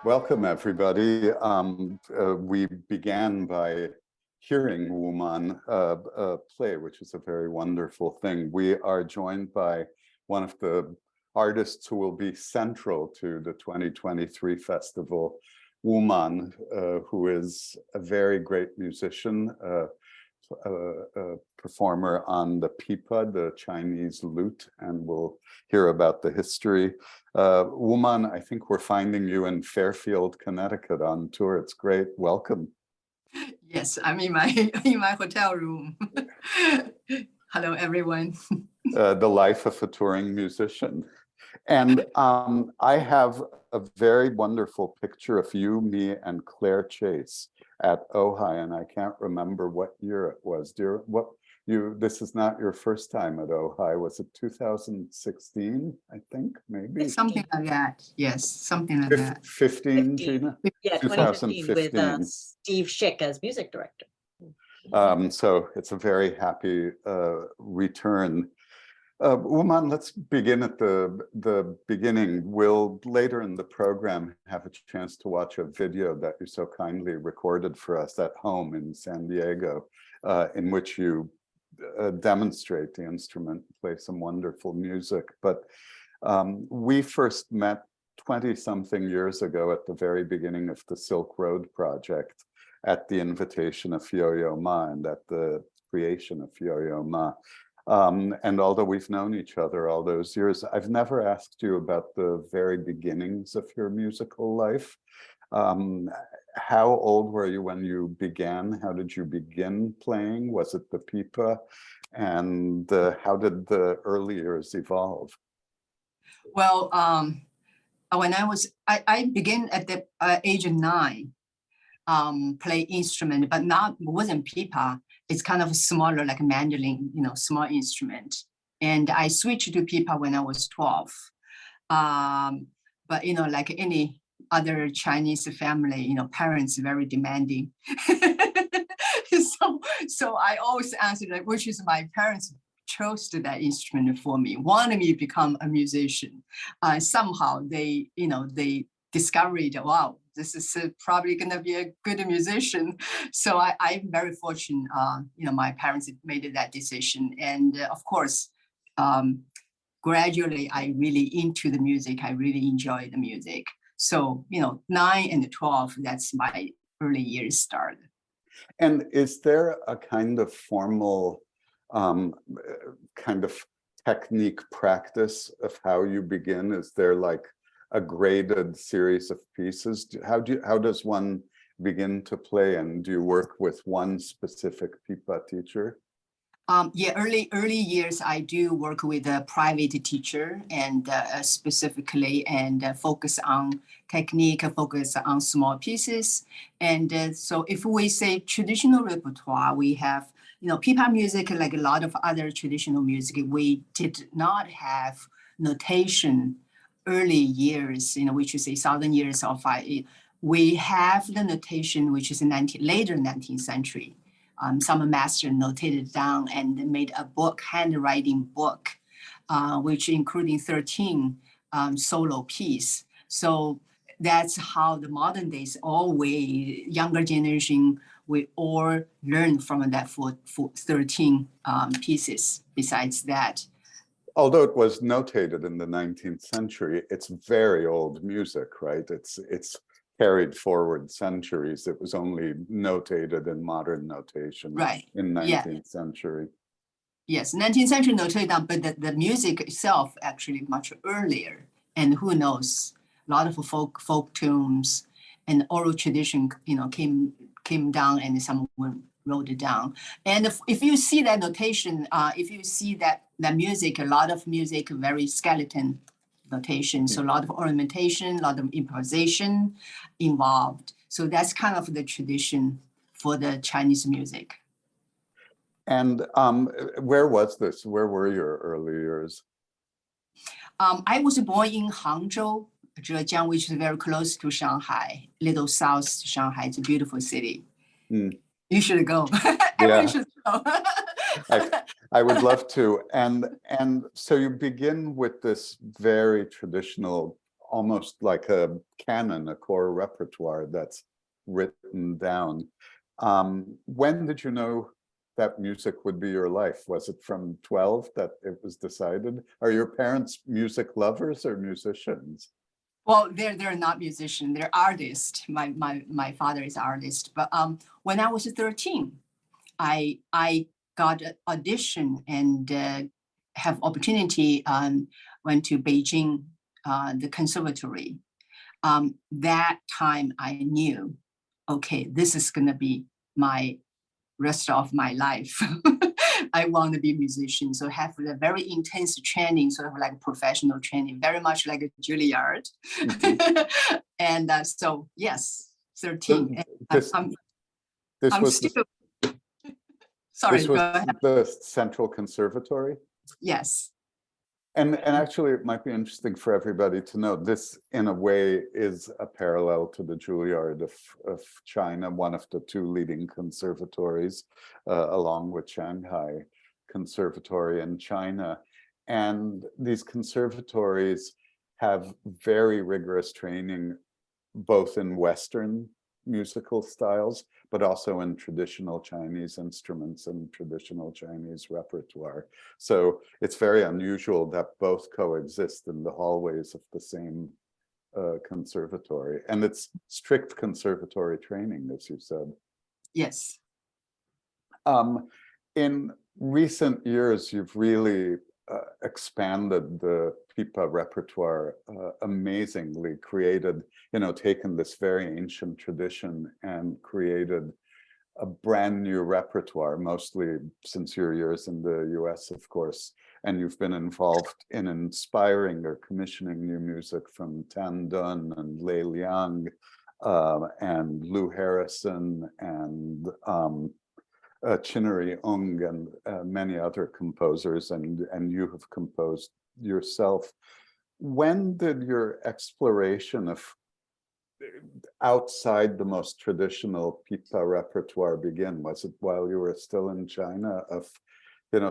Welcome, everybody. We began by hearing Woman play, which is a very wonderful thing. We are joined by one of the artists who will be central to the 2023 festival, Woman, who is a very great musician, a performer on the pipa, the Chinese lute, and we'll hear about the history. Woman, I think we're finding you in Fairfield, Connecticut on tour. It's great. Welcome. Yes, I'm in my hotel room. Hello, everyone. The life of a touring musician. And I have a very wonderful picture of you, me, and Claire Chase at Ojai, and I can't remember what year it was. Dear, this is not your first time at Ojai. Was it 2016? I think maybe something like that. Yes, something like that. 15, Gina? Yeah, 2015 with Steve Schick as music director. So it's a very happy return. Woman, let's begin at the beginning. We'll later in the program have a chance to watch a video that you so kindly recorded for us at home in San Diego, in which you demonstrate the instrument, play some wonderful music. But we first met 20-something years ago at the very beginning of the Silk Road project at the invitation of Yo-Yo Ma and at the creation of Yo-Yo Ma. And although we've known each other all those years, I've never asked you about the very beginnings of your musical life. How old were you when you began? How did you begin playing? Was it the pipa? And how did the early years evolve? Well, when I began at the age of 9, play instrument, but wasn't pipa. It's kind of smaller, like a mandolin, small instrument. And I switched to pipa when I was 12. But, like any other Chinese family, parents very demanding. So I always answered, like, which is my parents chose that instrument for me, wanted me to become a musician. Somehow they discovered, wow, this is probably going to be a good musician. So I'm very fortunate, my parents made that decision. And of course, gradually, I really into the music. I really enjoy the music. So, 9 and 12, that's my early years started. And is there a kind of formal kind of technique practice of how you begin? Is there like a graded series of pieces? How does one begin to play, and do you work with one specific pipa teacher? Yeah, early years I do work with a private teacher, and specifically focus on technique, focus on small pieces. And so if we say traditional repertoire, we have pipa music, like a lot of other traditional music. We did not have notation early years, which is 1,000 years of we have the notation, which is later 19th century. Some master notated down and made a book, handwriting book, which including 13 solo piece. So that's how the modern days, always younger generation, we all learn from that for 13 pieces. Besides that, although it was notated in the 19th century, it's very old music, right? It's carried forward centuries. It was only notated in modern notation, right, in 19th century. Yes, 19th century notated down, but the music itself actually much earlier. And who knows, a lot of folk tunes and oral tradition, came down, and someone wrote it down. And if you see that notation, if you see that music, a lot of music, very skeleton notation, so a lot of ornamentation, a lot of improvisation involved. So that's kind of the tradition for the Chinese music. And where was this? Where were your early years? I was born in Hangzhou, Zhejiang, which is very close to Shanghai, little south Shanghai. It's a beautiful city. You should go. Everyone should go. I would love to. And so you begin with this very traditional, almost like a canon, a core repertoire that's written down. When did you know that music would be your life? Was it from 12 that it was decided? Are your parents music lovers or musicians? Well, they're not musicians, they're artists. My father is artist. But when I was 13, I got an audition and have opportunity, went to Beijing, the conservatory. That time I knew, okay, this is gonna be my rest of my life. I want to be a musician, so have a very intense training, sort of like professional training, very much like a Juilliard. And so yes, 13. And This, this I'm was still. the, Sorry, this go was ahead. the Central Conservatory. Yes. And actually, it might be interesting for everybody to know this, in a way, is a parallel to the Juilliard of China, one of the two leading conservatories, along with Shanghai Conservatory in China. And these conservatories have very rigorous training, both in Western musical styles, but also in traditional Chinese instruments and traditional Chinese repertoire. So it's very unusual that both coexist in the hallways of the same conservatory. And it's strict conservatory training, as you said. Yes. In recent years, you've really expanded the pipa repertoire amazingly, created, taken this very ancient tradition and created a brand new repertoire, mostly since your years in the US, of course. And you've been involved in inspiring or commissioning new music from Tan Dun and Lei Liang and Lou Harrison and Chinnery Ung and many other composers, and you have composed yourself. When did your exploration of outside the most traditional pipa repertoire begin? Was it while you were still in China, of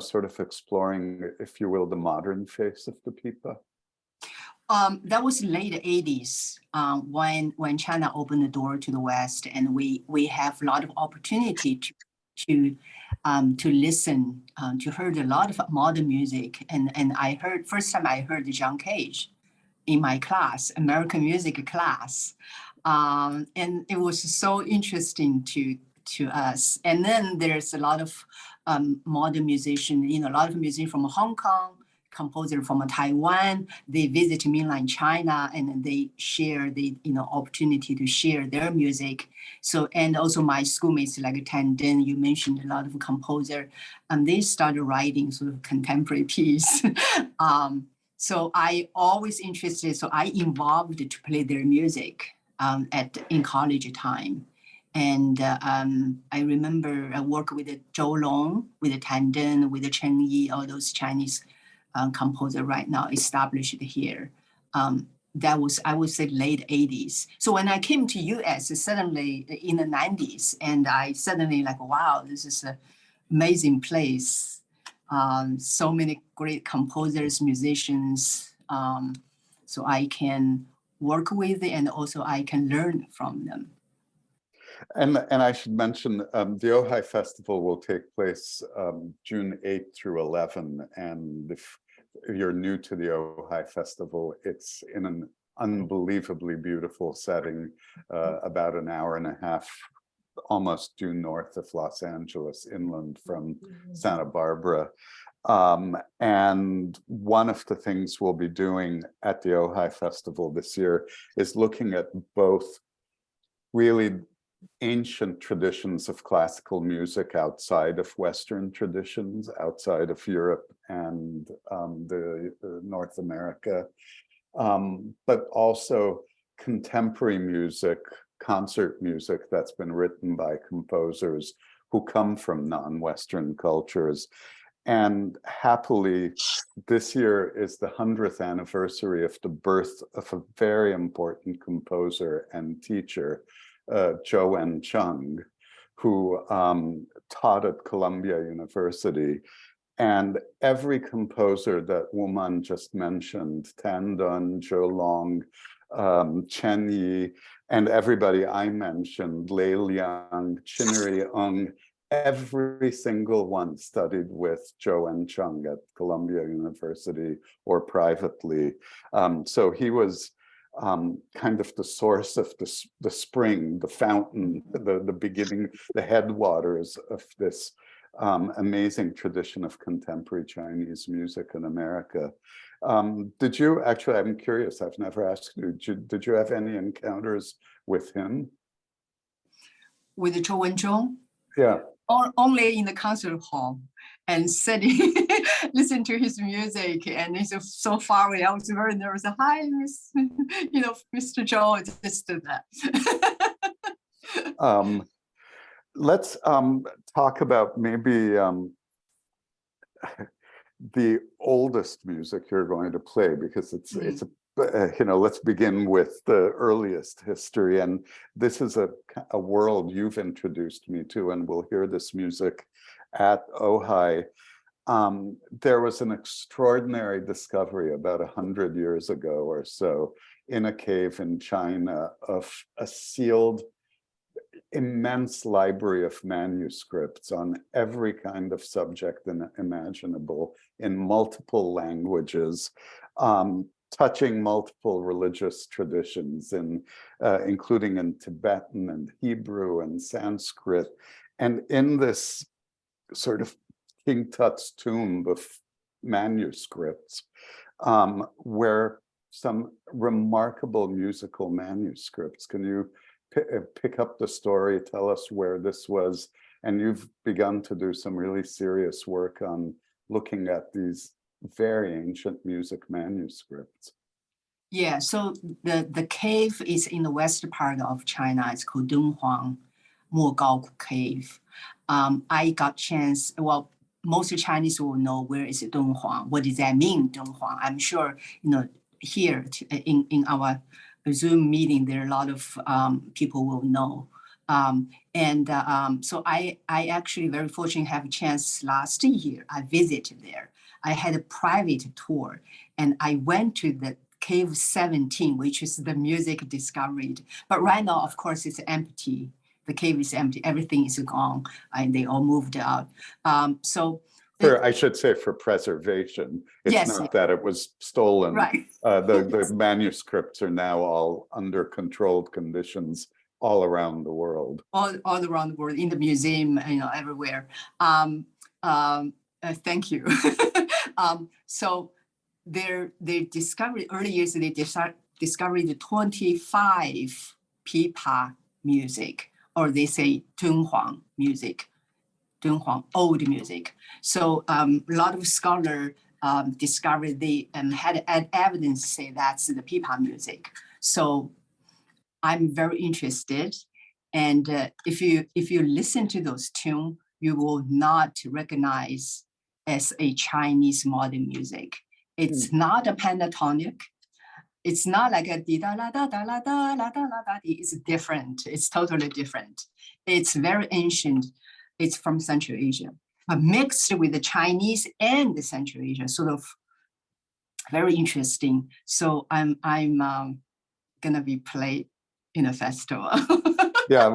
sort of exploring, if you will, the modern face of the pipa? That was late 80s, when China opened the door to the West, and we have a lot of opportunity to listen, to heard a lot of modern music. And first time I heard John Cage in my class, American music class. And it was so interesting to us. And then there's a lot of modern musicians, a lot of musicians from Hong Kong, composer from Taiwan. They visit mainland China, and they share the opportunity to share their music. So, and also my schoolmates like Tan Dun, you mentioned a lot of composer, and they started writing sort of contemporary piece. So I always interested, so I involved to play their music in college time. And I remember I worked with Zhou Long, with Tan Dun, with Chen Yi, all those Chinese composer right now established here. That was, I would say, late 80s. So when I came to US, suddenly in the 90s, and I suddenly like, wow, this is an amazing place. So many great composers, musicians, so I can work with, and also I can learn from them. And I should mention, the Ojai Festival will take place June 8th through 11. And if you're new to the Ojai Festival, it's in an unbelievably beautiful setting, about an hour and a half, almost due north of Los Angeles, inland from Santa Barbara. And one of the things we'll be doing at the Ojai Festival this year is looking at both really ancient traditions of classical music outside of Western traditions, outside of Europe and the North America, but also contemporary music, concert music that's been written by composers who come from non-Western cultures. And happily, this year is the 100th anniversary of the birth of a very important composer and teacher, Zhou Chung, who taught at Columbia University. And every composer that Wuman just mentioned, Tan Dun, Zhou Long, Chen Yi, and everybody I mentioned, Lei Liang, Chineri Eng, every single one studied with Zhou and Chung at Columbia University or privately. So he was kind of the source of the spring, the fountain, the beginning, the headwaters of this amazing tradition of contemporary Chinese music in America. Did you actually, I'm curious, I've never asked you, did you have any encounters with him? With Zhou Wenzhong? Yeah. Only in the concert hall and sitting, listen to his music, and he's so far away. I was very nervous. Hi, Miss, Mr. Zhou, just that. Let's talk about maybe the oldest music you're going to play, because it's let's begin with the earliest history, and this is a world you've introduced me to, and we'll hear this music at Ojai. There was an extraordinary discovery about 100 years ago or so in a cave in China of a sealed immense library of manuscripts on every kind of subject imaginable in multiple languages, touching multiple religious traditions, including in Tibetan and Hebrew and Sanskrit. And in this sort of King Tut's tomb of manuscripts were some remarkable musical manuscripts. Can you pick up the story, tell us where this was? And you've begun to do some really serious work on looking at these very ancient music manuscripts. Yeah, so the cave is in the western part of China. It's called Dunhuang Mogao Cave. I got chance, well, most Chinese will know where is Dunhuang. What does that mean, Dunhuang? I'm sure, here in our Zoom meeting, there are a lot of people will know. So I actually very fortunate have a chance last year. I visited there. I had a private tour, and I went to the Cave 17, which is the music discovered. But right now, of course, it's empty. The cave is empty. Everything is gone, and they all moved out. I should say for preservation. It's not that it was stolen. Right. The manuscripts are now all under controlled conditions all around the world. All around the world, in the museum, everywhere. Thank you. So they discovered, early years, they discovered the 25 pipa music, or they say Dunhuang music. Dunhuang, old music. So a lot of scholars discovered they had evidence to say that's the pipa music. So I'm very interested, and if you listen to those tunes, you will not recognize as a Chinese modern music. It's not a pentatonic. It's not like a di da la da da la da la da la da. It's different. It's totally different. It's very ancient. It's from Central Asia, but mixed with the Chinese and the Central Asia, sort of very interesting. So I'm gonna be played in a festival. Yeah,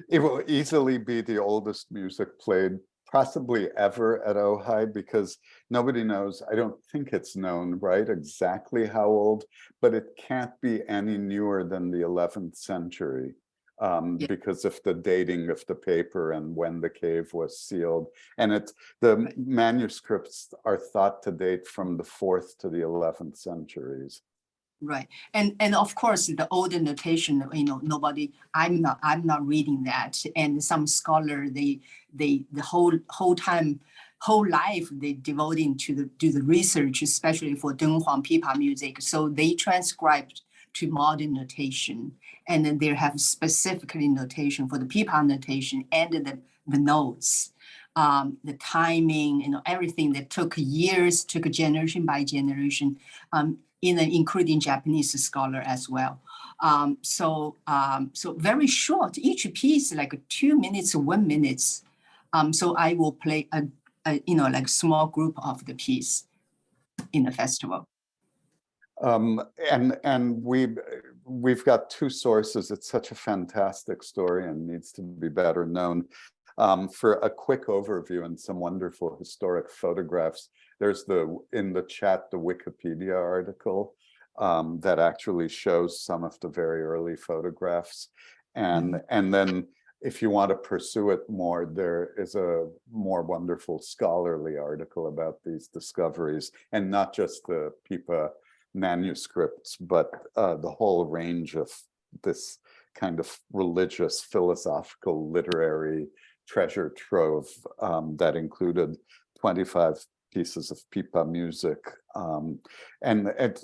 it will easily be the oldest music played possibly ever at Ojai, because nobody knows, I don't think it's known, right, exactly how old, but it can't be any newer than the 11th century. Because of the dating of the paper and when the cave was sealed. And the manuscripts are thought to date from the 4th to the 11th centuries. Right, and of course the older notation, I'm not reading that, and some scholar the whole life they devoting to do the research, especially for Dunhuang pipa music. So they transcribed to modern notation, and then they have specifically notation for the pipa notation and the notes, the timing, everything that took years, took generation by generation, including Japanese scholar as well. So very short, each piece like 2 minutes, 1 minute. So I will play like small group of the piece in the festival. And we've got two sources. It's such a fantastic story and needs to be better known. For a quick overview and some wonderful historic photographs, there's in the chat the Wikipedia article that actually shows some of the very early photographs. And then if you want to pursue it more, there is a more wonderful scholarly article about these discoveries, and not just the pipa manuscripts, but the whole range of this kind of religious, philosophical, literary treasure trove that included 25 pieces of pipa music,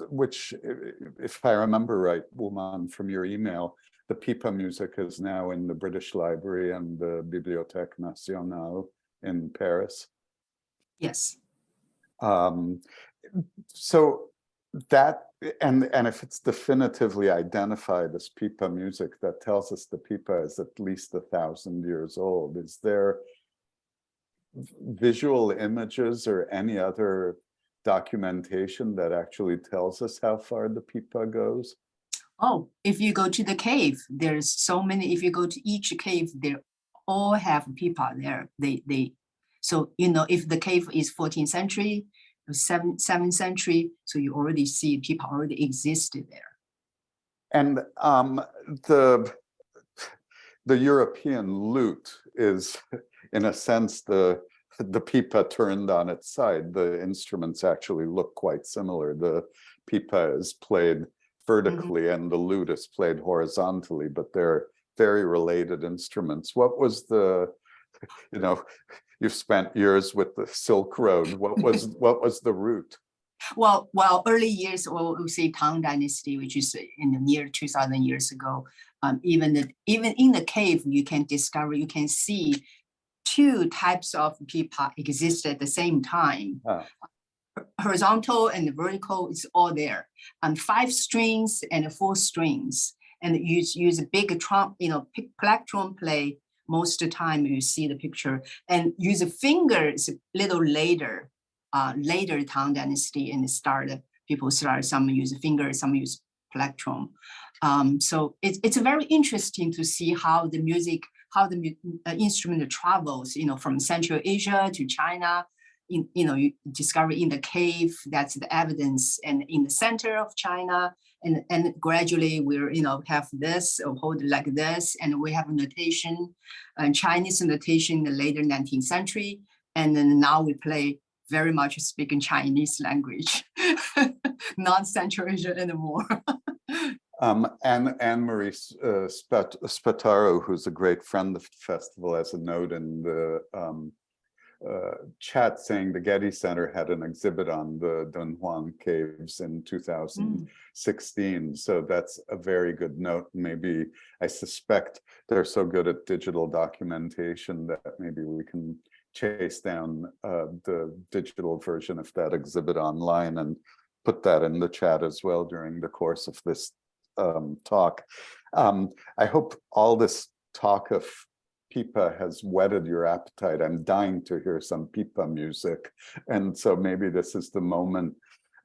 which, if I remember right, Woman, from your email, the pipa music is now in the British Library and the Bibliothèque Nationale in Paris. Yes. So that, and if it's definitively identified as pipa music, that tells us the pipa is at least 1,000 years old. Is there visual images or any other documentation that actually tells us how far the pipa goes? Oh, if you go to the cave, there's so many. If you go to each cave, they all have pipa there. So if the cave is 14th century, 7th century, so you already see pipa already existed there. And the European lute is, in a sense, the pipa turned on its side. The instruments actually look quite similar. The pipa is played vertically and the lute is played horizontally, but they're very related instruments. What was you've spent years with the Silk Road. What was the route? Well, early years, or we say Tang Dynasty, which is in the near 2,000 years ago. Even in the cave, you can see two types of pipa exist at the same time. Horizontal and vertical is all there. 5 strings and 4 strings, and use a big plectrum play. Most of the time you see the picture, and use fingers a little later Tang Dynasty, and people start, some use fingers, some use plectrum. So it's very interesting to see how the instrument travels, from Central Asia to China. You discover in the cave, that's the evidence, and in the center of China, and gradually we're have this, or hold like this, and we have a notation, and Chinese notation in the later 19th century, and then now we play very much speaking Chinese language, not Central Asia anymore. Anne-Marie Spataro, who's a great friend of the festival, has a note in the chat saying the Getty Center had an exhibit on the Dunhuang caves in 2016. So that's a very good note. Maybe, I suspect they're so good at digital documentation that maybe we can chase down the digital version of that exhibit online and put that in the chat as well during the course of this talk. I hope all this talk of pipa has whetted your appetite. I'm dying to hear some pipa music. And so maybe this is the moment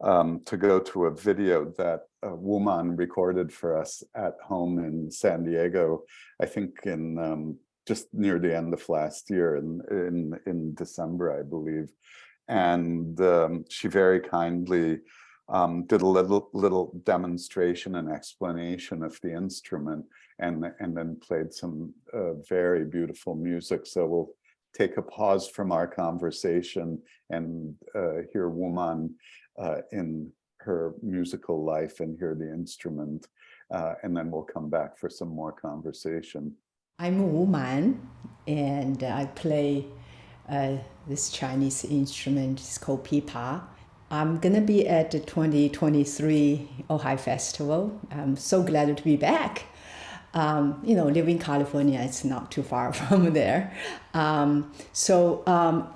to go to a video that Woman recorded for us at home in San Diego, I think in just near the end of last year, in December, I believe. And she very kindly did a little demonstration and explanation of the instrument, and then played some very beautiful music. So we'll take a pause from our conversation and hear Woman in her musical life and hear the instrument, and then we'll come back for some more conversation. I'm a woman, and I play this Chinese instrument. It's called pipa. I'm gonna be at the 2023 Ojai Festival. I'm so glad to be back. Live in California, it's not too far from there. So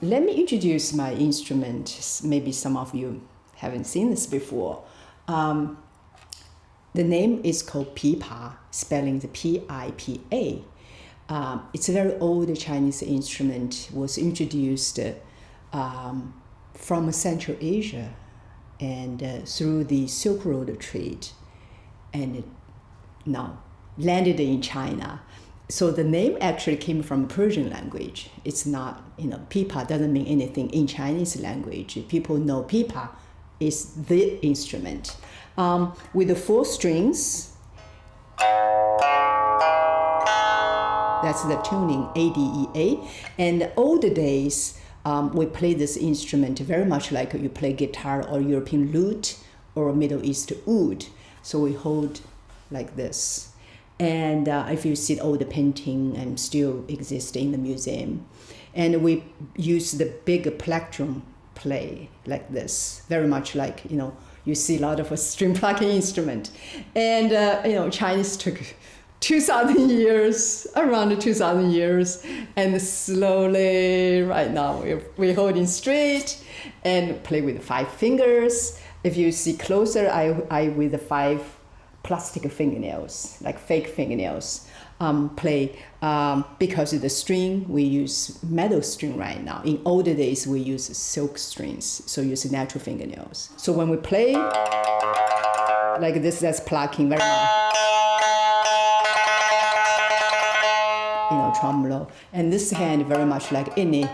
let me introduce my instrument. Maybe some of you haven't seen this before. The name is called pipa, spelling the P-I-P-A. It's a very old Chinese instrument, was introduced from Central Asia and through the Silk Road trade, and now landed in China. So the name actually came from Persian language. It's not, pipa doesn't mean anything in Chinese language. People know pipa is the instrument. With the 4 strings, that's the tuning, A, D, E, A. And older days, we play this instrument very much like you play guitar or European lute or Middle East oud. So we hold like this. And if you see the painting and still exist in the museum. And we use the big plectrum play like this, very much like, you see a lot of a string plucking instrument. And, Chinese took 2,000 years, around 2,000 years, and slowly, right now, we're holding straight and play with 5 fingers. If you see closer, I with the 5 plastic fingernails, like fake fingernails, play because of the string, we use metal string right now. In older days, we use silk strings, so use natural fingernails. So when we play like this, that's plucking very much. Tremolo. And this hand very much like any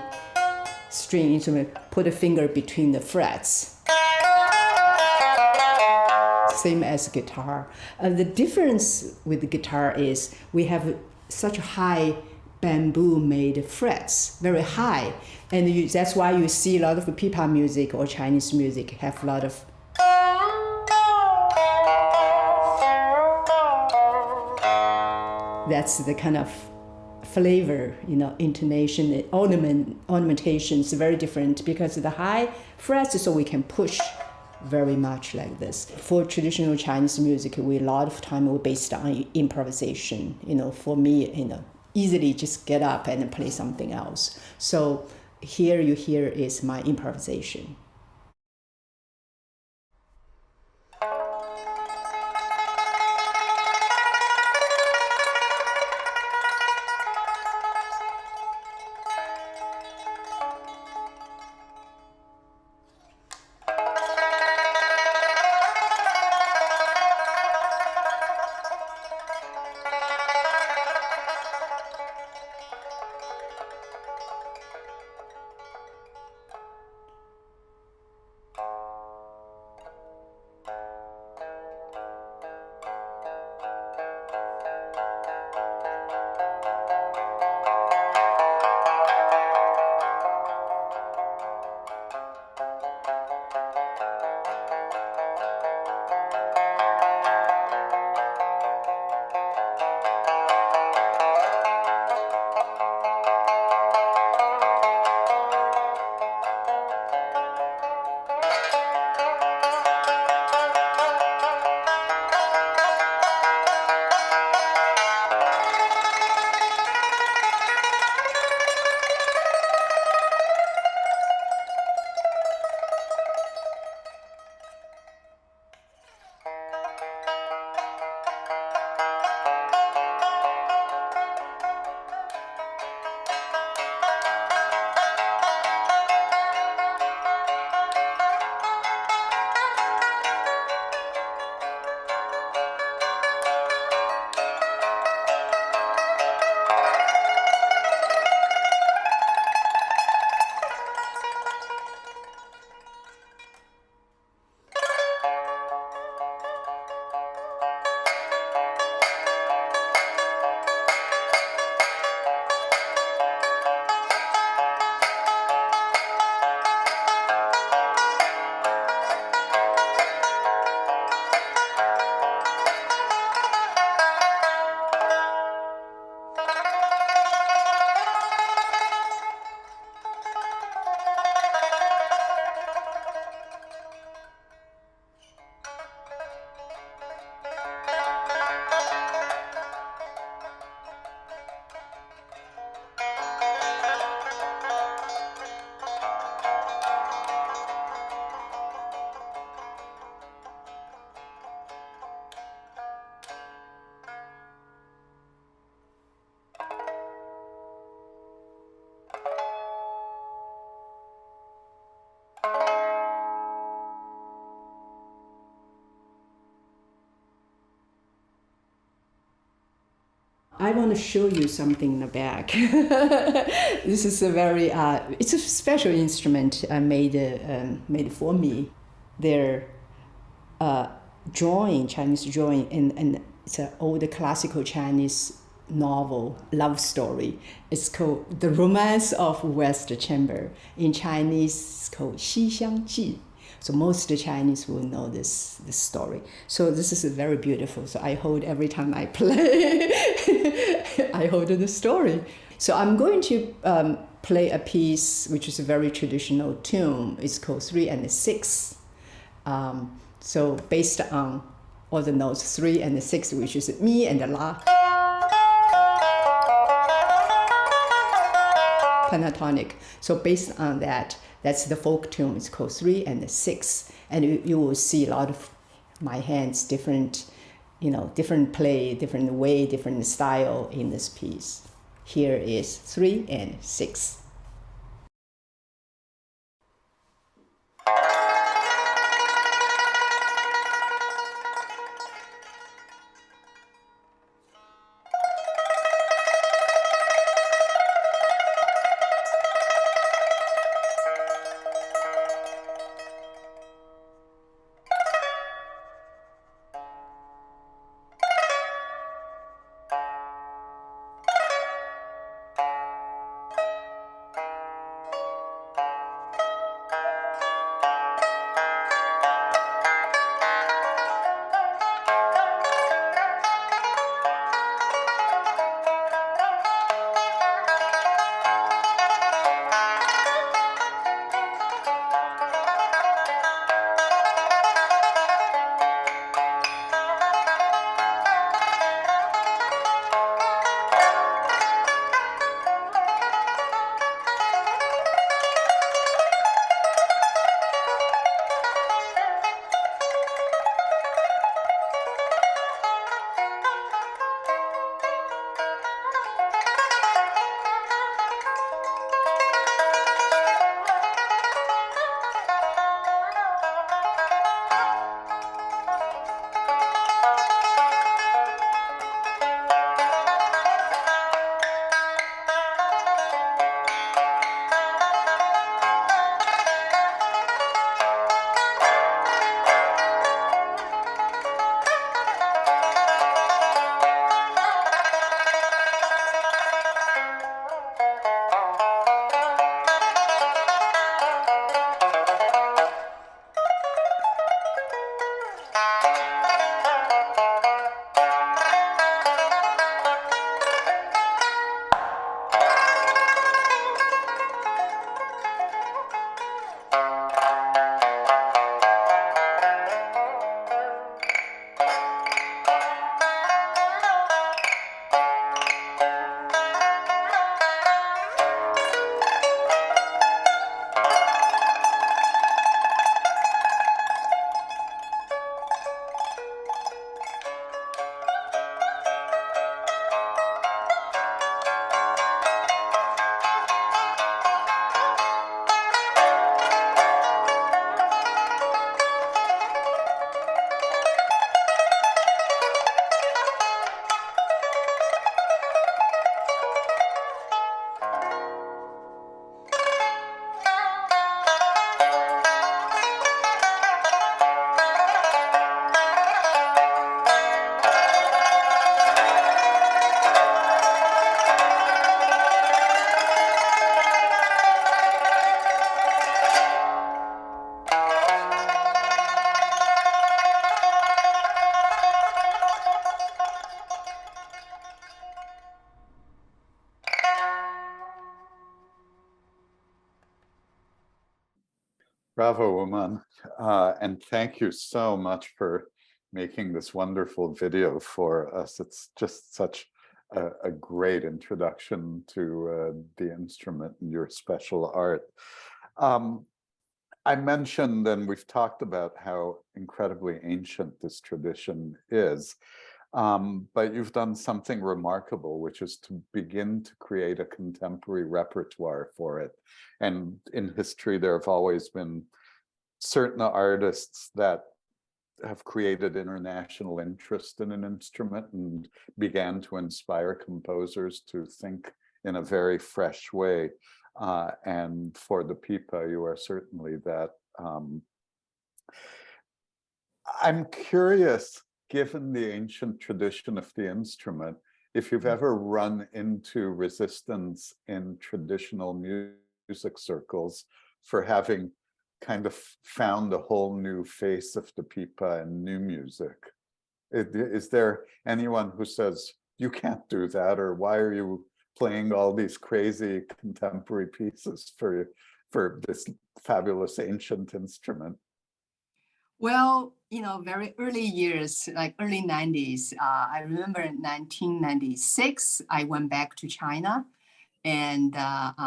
string instrument, put a finger between the frets. Same as guitar. The difference with the guitar is we have such high bamboo-made frets, very high. And that's why you see a lot of pipa music or Chinese music have a lot of that's the kind of flavor, intonation, ornamentation is very different because of the high frets, so we can push very much like this. For traditional Chinese music, a lot of time we're based on improvisation. For me, easily just get up and play something else. So here you hear is my improvisation. I want to show you something in the back. This is a very, it's a special instrument made for me. They're drawing, Chinese drawing, and it's an old classical Chinese novel, love story. It's called The Romance of West Chamber. In Chinese, it's called 西厢记. So most Chinese will know this story. So this is very beautiful. So I hold every time I play, I hold the story. So I'm going to play a piece which is a very traditional tune. It's called 3 and 6. So based on all the notes 3 and 6, which is mi and la. Pentatonic. So based on that, that's the folk tune. It's called 3 and 6. And you will see a lot of my hands, different play, different way, different style in this piece. Here is 3 and 6. Bravo, Uman. And thank you so much for making this wonderful video for us. It's just such a great introduction to the instrument and your special art. I mentioned, and we've talked about how incredibly ancient this tradition is, but you've done something remarkable, which is to begin to create a contemporary repertoire for it. And in history, there have always been certain artists that have created international interest in an instrument and began to inspire composers to think in a very fresh way. And for the pipa, you are certainly that. I'm curious, given the ancient tradition of the instrument, if you've ever run into resistance in traditional music circles for having kind of found a whole new face of the pipa and new music. Is there anyone who says, you can't do that, or why are you playing all these crazy contemporary pieces for this fabulous ancient instrument? Well, very early years, like early 90s, I remember in 1996, I went back to China and I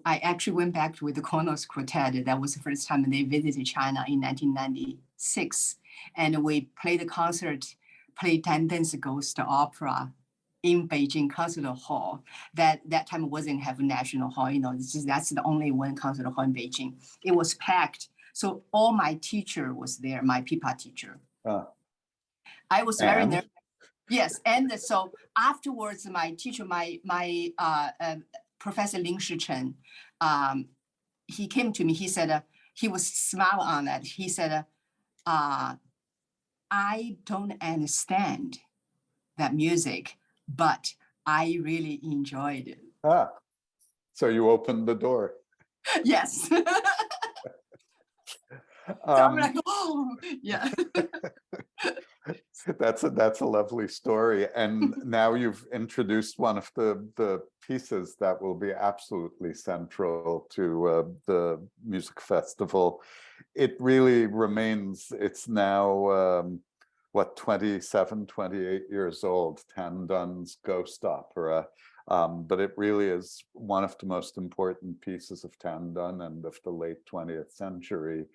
actually went back with the Kronos Quartet. That was the first time they visited China in 1996. And we played a concert, played Dance Ghost Opera in Beijing Concert Hall. That time wasn't have a national hall, that's the only one concert hall in Beijing. It was packed. So all my teacher was there, my pipa teacher. I was very nervous. Yes, and so afterwards, my teacher, my Professor Ling Shichen, he came to me. He said he was smiling on that. He said, "I don't understand that music, but I really enjoyed it." So you opened the door. Yes. So I'm like, oh, yeah. That's a lovely story. And now you've introduced one of the pieces that will be absolutely central to the music festival. It really remains, it's now, 27, 28 years old, Tan Dun's Ghost Opera. But it really is one of the most important pieces of Tan Dun and of the late 20th century.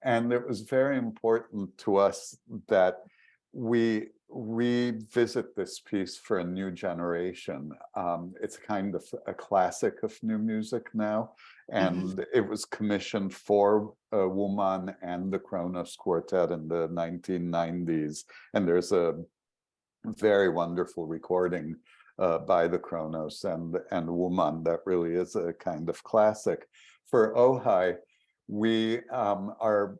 And it was very important to us that we revisit this piece for a new generation. It's kind of a classic of new music now, and it was commissioned for Wuman and the Kronos Quartet in the 1990s. And there's a very wonderful recording by the Kronos and Wuman that really is a kind of classic. For Ojai, we are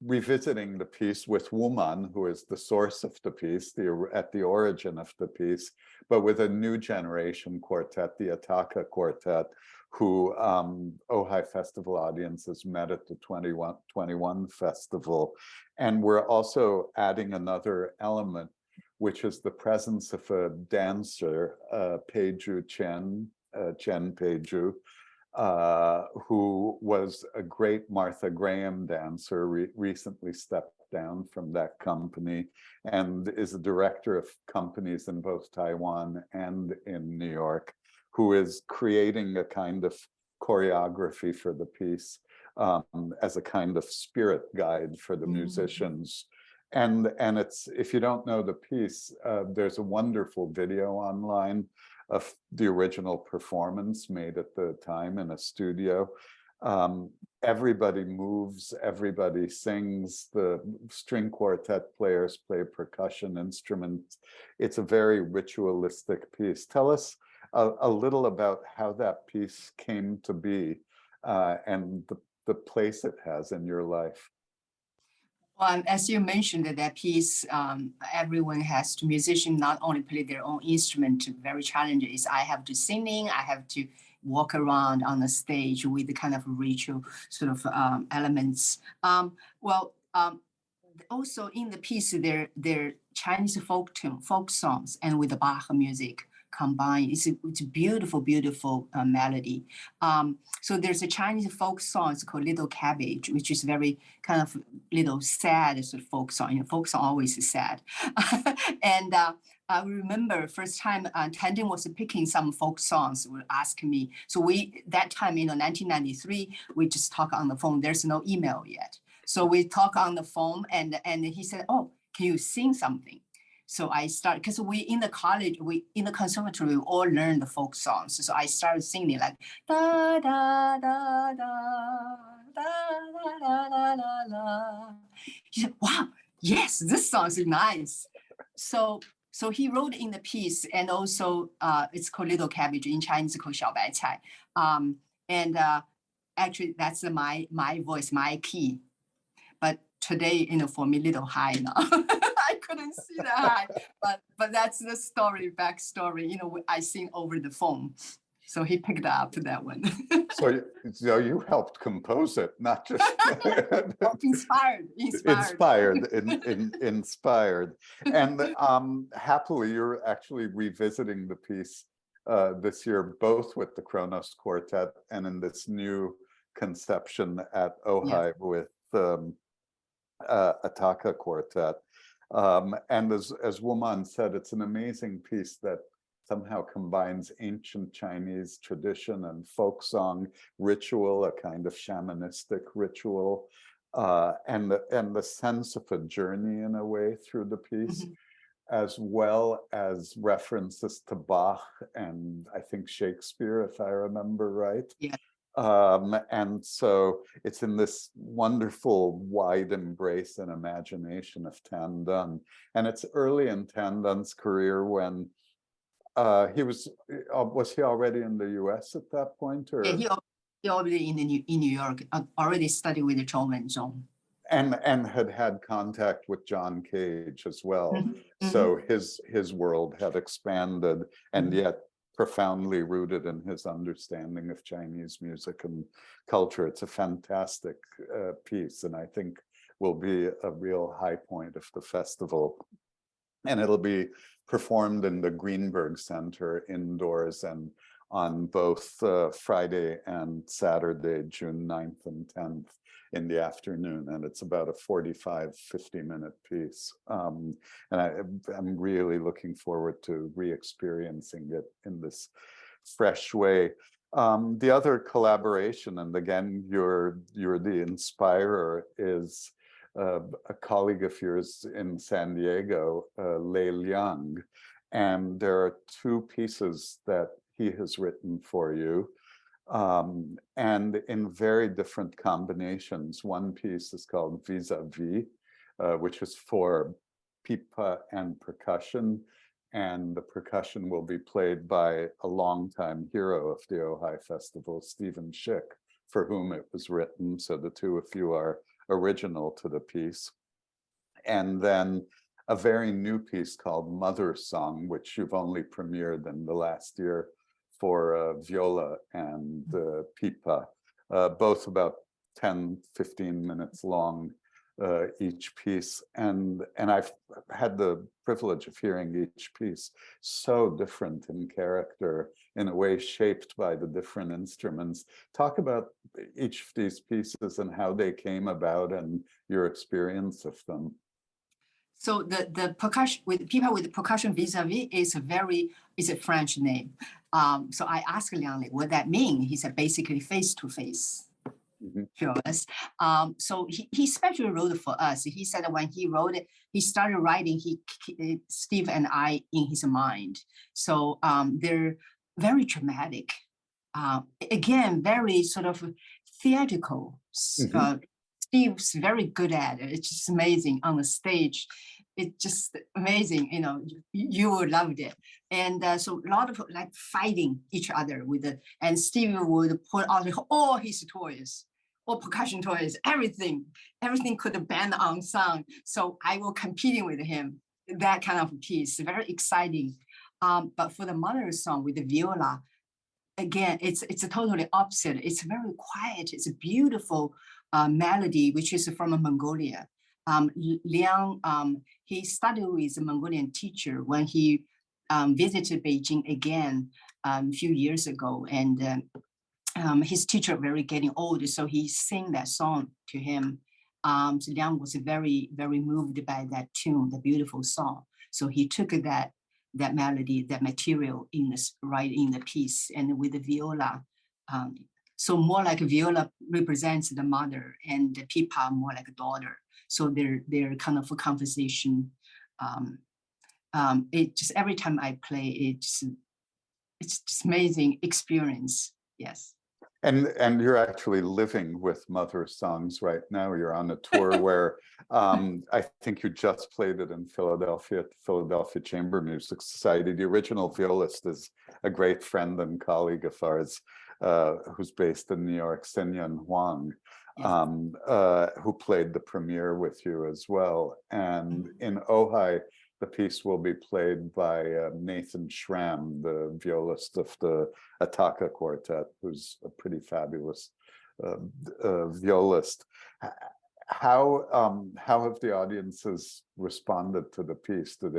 revisiting the piece with Wuman, who is the source of the piece, at the origin of the piece, but with a new generation quartet, the Ataka Quartet, who Ojai Festival audiences met at the 21 festival. And we're also adding another element, which is the presence of a dancer, Peju Chen Peju, who was a great Martha Graham dancer, recently stepped down from that company and is a director of companies in both Taiwan and in New York, who is creating a kind of choreography for the piece as a kind of spirit guide for the musicians. And it's, if you don't know the piece, there's a wonderful video online of the original performance made at the time in a studio. Everybody moves, everybody sings, the string quartet players play percussion instruments. It's a very ritualistic piece. Tell us a little about how that piece came to be and the place it has in your life. Well, as you mentioned, that piece, everyone has to, musician not only play their own instrument, very challenging is I have to singing, I have to walk around on the stage with the kind of ritual sort of elements. Also in the piece, there Chinese folk songs and with the Bach music combined. It's a beautiful, beautiful melody. So there's a Chinese folk song, it's called Little Cabbage, which is very kind of little sad sort of folk song. Folk song always is sad. And I remember first time Tandem was picking some folk songs, would ask me. So that time, 1993, we just talk on the phone. There's no email yet. So we talk on the phone and he said, oh, can you sing something? So I started, because we in the college, in the conservatory, we all learned the folk songs. So I started singing like da da da da la, la, la, la, la. He said, wow, yes, this song is nice. So he wrote in the piece, and also it's called Little Cabbage, in Chinese it's called 小白菜. And actually that's my voice, my key. But today, for me, little high now. I couldn't see the high, but that's the backstory. I sing over the phone. So he picked up that one. So you helped compose it, not just Inspired. Inspired. And happily, you're actually revisiting the piece this year, both with the Kronos Quartet and in this new conception at Ojai with Ataka Quartet. And as Woman said, it's an amazing piece that somehow combines ancient Chinese tradition and folk song ritual, a kind of shamanistic ritual, and the sense of a journey in a way through the piece, as well as references to Bach and I think Shakespeare, if I remember right. Yeah. And so it's in this wonderful wide embrace and imagination of Tan Dun. And it's early in Tan Dun's career when he was he already in the US at that point? Or? Yeah, he already in New York, already studied with Zhou Wenzhong. And had contact with John Cage as well. So his world had expanded, and yet profoundly rooted in his understanding of Chinese music and culture. It's a fantastic piece, and I think will be a real high point of the festival. And it'll be performed in the Greenberg Center indoors and on both Friday and Saturday, June 9th and 10th in the afternoon. And it's about a 45-50-minute piece. And I'm really looking forward to re-experiencing it in this fresh way. The other collaboration, and again, you're the inspirer, is a colleague of yours in San Diego, Lei Liang. And there are two pieces that he has written for you, and in very different combinations. One piece is called Vis-a-Vis, which is for pipa and percussion, and the percussion will be played by a longtime hero of the Ojai Festival, Stephen Schick, for whom it was written. So the two of you are original to the piece. And then a very new piece called Mother Song, which you've only premiered in the last year for viola and pipa, both about 10-15 minutes long each piece. And I've had the privilege of hearing each piece, so different in character, in a way shaped by the different instruments. Talk about each of these pieces and how they came about and your experience of them. So the percussion with pipa with the percussion vis-a-vis is a French name. So I asked Liang what that means. He said basically face to face. To us. So he specially wrote it for us. He said that when he wrote it, he started writing Steve and I in his mind. So they're very dramatic. Again, very sort of theatrical. Steve's very good at it. It's just amazing on the stage. It's just amazing. You would love it. And so a lot of like fighting each other with it. And Steve would put out all his toys, all percussion toys, everything could band on sound. So I will competing with him. That kind of piece, very exciting. But for the Mother Song with the viola, again, it's a totally opposite. It's very quiet. It's a beautiful melody, which is from Mongolia. Liang, he studied with a Mongolian teacher when he visited Beijing again a few years ago. And his teacher very getting old, so he sang that song to him. So Liang was very, very moved by that tune, the beautiful song. So he took that melody, that material in the piece, and with the viola. So more like viola represents the mother, and the pipa more like a daughter. So they're kind of a conversation. It just every time I play, it's just amazing experience. Yes. And you're actually living with Mother songs right now. You're on a tour where I think you just played it in Philadelphia at the Philadelphia Chamber Music Society. The original violist is a great friend and colleague of ours who's based in New York, Senyan Huang, who played the premiere with you as well. And in Ojai, the piece will be played by Nathan Schramm, the violist of the Ataka Quartet, who's a pretty fabulous violist. How have the audiences responded to the piece? Do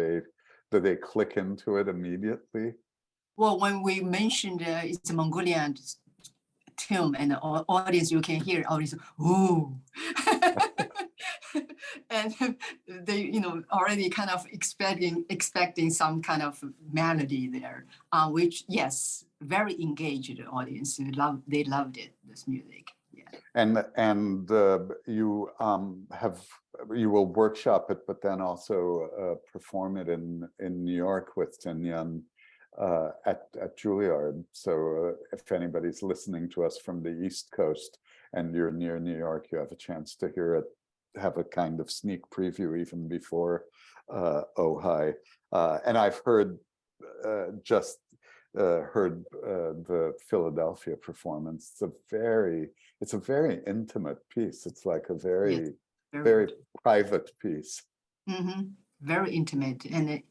they click into it immediately? Well, when we mentioned it's a Mongolian tune and the audience, you can hear audience, ooh. And they, already kind of expecting some kind of melody there, which, yes, very engaged audience. They loved it, this music. Yeah. And you will workshop it, but then also perform it in New York with Senyan at Juilliard. So if anybody's listening to us from the East Coast and you're near New York, you have a chance to hear it, have a kind of sneak preview even before Ojai. And I've heard the Philadelphia performance. It's a very intimate piece. It's like a very private piece. Mm-hmm. Very intimate, and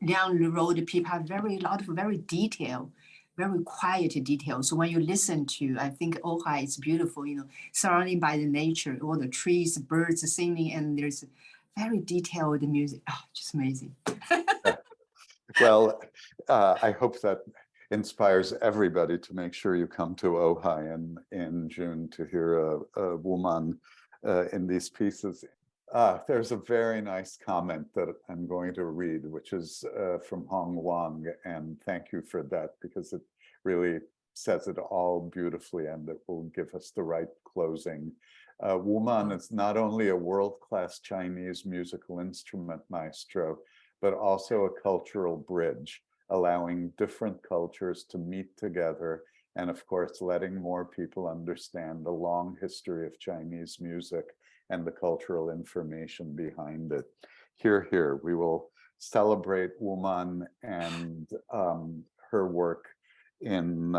down the road, people have a lot of very detailed, very quiet details. So when you listen to, I think Ojai is beautiful, surrounded by the nature, all the trees, birds singing, and there's very detailed music. Oh, just amazing. Well, I hope that inspires everybody to make sure you come to Ojai in June to hear a woman in these pieces. There's a very nice comment that I'm going to read, which is from Hong Wang, and thank you for that, because it really says it all beautifully, and it will give us the right closing. Wu Man is not only a world-class Chinese musical instrument maestro, but also a cultural bridge, allowing different cultures to meet together, and of course, letting more people understand the long history of Chinese music and the cultural information behind it. Here, we will celebrate Wu Man and her work in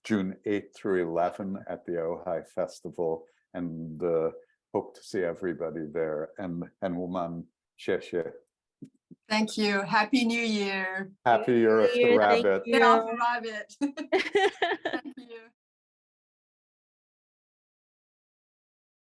June 8th through 11 at the Ojai Festival, and hope to see everybody there. And Wu Man, xie xie. Thank you. Happy New Year. Happy Year of the Rabbit. Thank you. Get off the rabbit. Thank you.